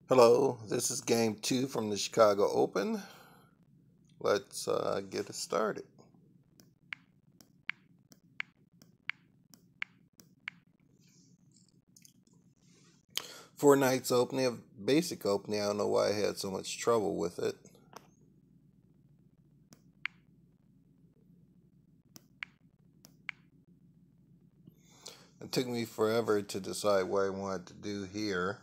Hello, this is game 2 from the Chicago Open. Let's get it started. For night's opening, basic opening, I don't know why I had so much trouble with it. It took me forever to decide what I wanted to do here.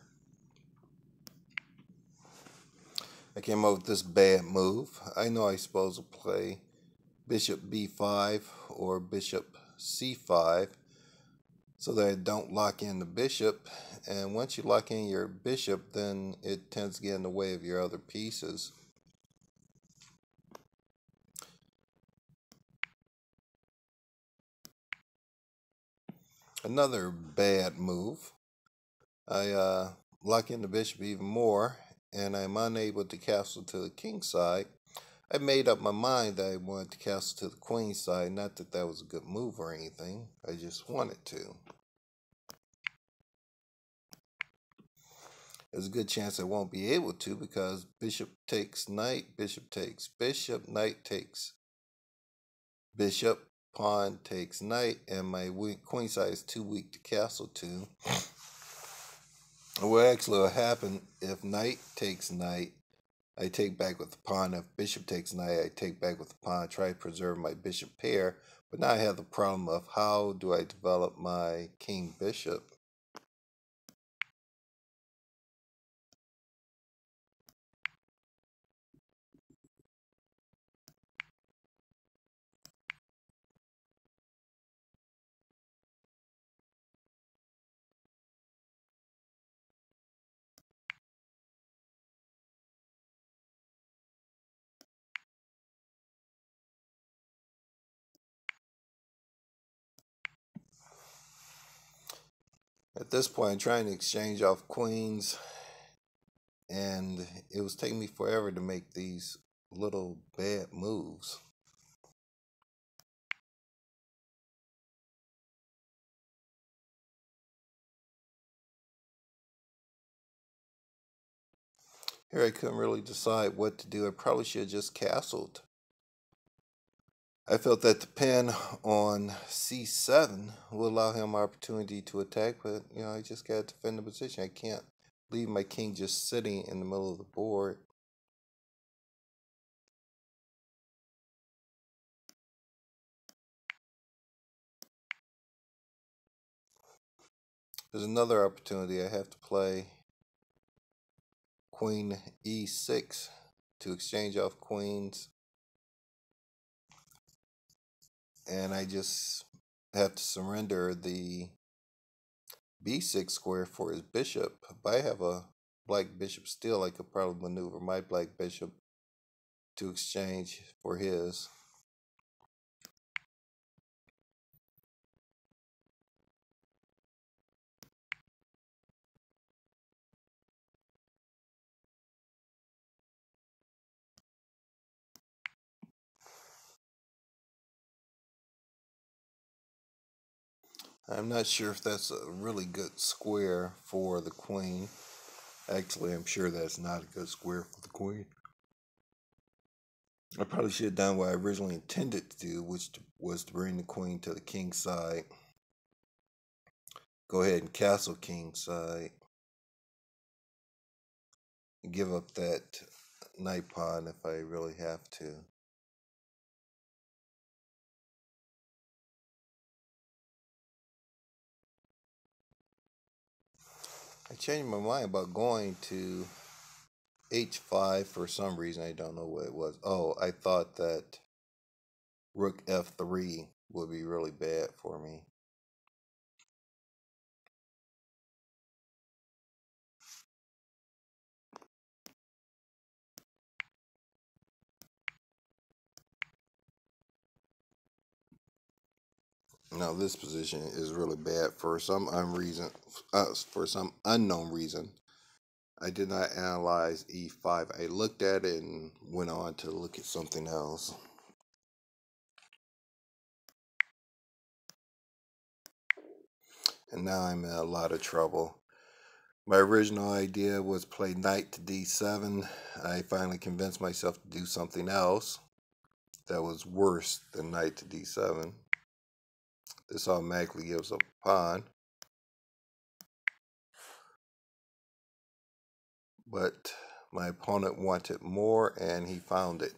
I came up with this bad move. I know I'm supposed to play bishop b5 or bishop c5 so that I don't lock in the bishop. And once you lock in your bishop, then it tends to get in the way of your other pieces. Another bad move. I lock in the bishop even more, and I'm unable to castle to the king side. I made up my mind that I wanted to castle to the queen side. Not that that was a good move or anything. I just wanted to. There's a good chance I won't be able to because bishop takes knight, bishop takes bishop, knight takes bishop, pawn takes knight, and my queen side is too weak to castle to. What actually will happen if knight takes knight, I take back with the pawn. If bishop takes knight, I take back with the pawn. Try to preserve my bishop pair. But now I have the problem of how do I develop my king bishop? At this point, I'm trying to exchange off queens, and it was taking me forever to make these little bad moves. Here I couldn't really decide what to do. I probably should have just castled. I felt that the pin on c7 will allow him opportunity to attack, but I just got to defend the position. I can't leave my king just sitting in the middle of the board. There's another opportunity. I have to play queen e6 to exchange off queens, and I just have to surrender the b6 square for his bishop. If I have a black bishop still, I could probably maneuver my black bishop to exchange for his. I'm not sure if that's a really good square for the queen. Actually, I'm sure that's not a good square for the queen. I probably should have done what I originally intended to do, which was to bring the queen to the king side. Go ahead and castle king side. And give up that knight pawn if I really have to. I changed my mind about going to h5 for some reason. I don't know what it was. Oh, I thought that rook f3 would be really bad for me. Now this position is really bad for some for some unknown reason. I did not analyze e5. I looked at it and went on to look at something else. And now I'm in a lot of trouble. My original idea was play knight to d7. I finally convinced myself to do something else that was worse than knight to d7. This automatically gives up a pawn. But my opponent wanted more and he found it.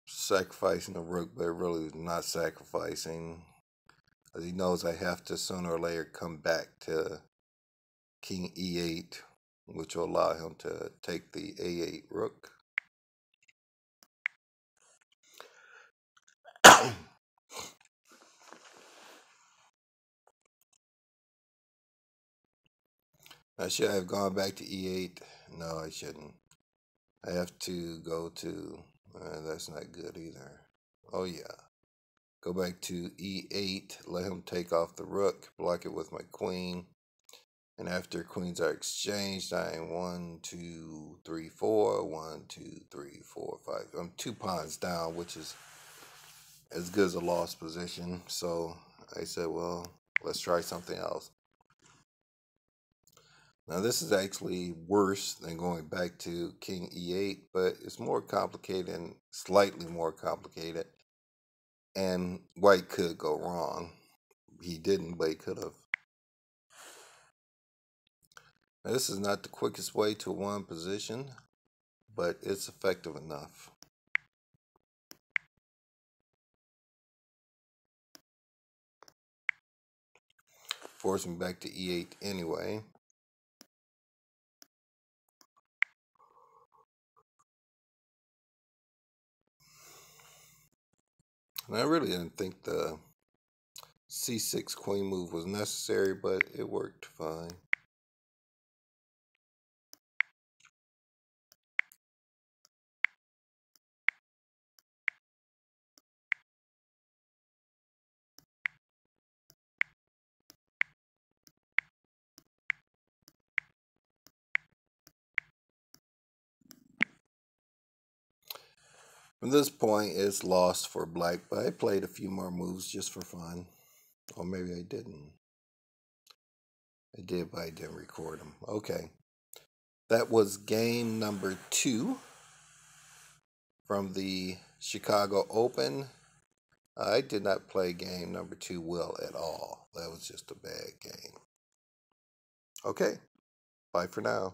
Sacrificing the rook, but it really was not sacrificing, as he knows I have to sooner or later come back to king e8, which will allow him to take the a8 rook. I should have gone back to e8. No, I shouldn't. I have to go to, that's not good either. Oh yeah. Go back to e8, let him take off the rook, block it with my queen. And after queens are exchanged, I am 1, 2, 3, 4, 1, 2, 3, 4, 5. I'm 2 pawns down, which is as good as a lost position. So I said, well, let's try something else. Now this is actually worse than going back to king e8, but it's more complicated and slightly more complicated. And white could go wrong. He didn't, but he could have. Now this is not the quickest way to one position, but it's effective enough. Forcing back to e8 anyway. And I really didn't think the c6 queen move was necessary, but it worked fine. From this point, it's lost for black, but I played a few more moves just for fun. Or maybe I didn't. I did, but I didn't record them. Okay. That was game number 2 from the Chicago Open. I did not play game number 2 well at all. That was just a bad game. Okay. Bye for now.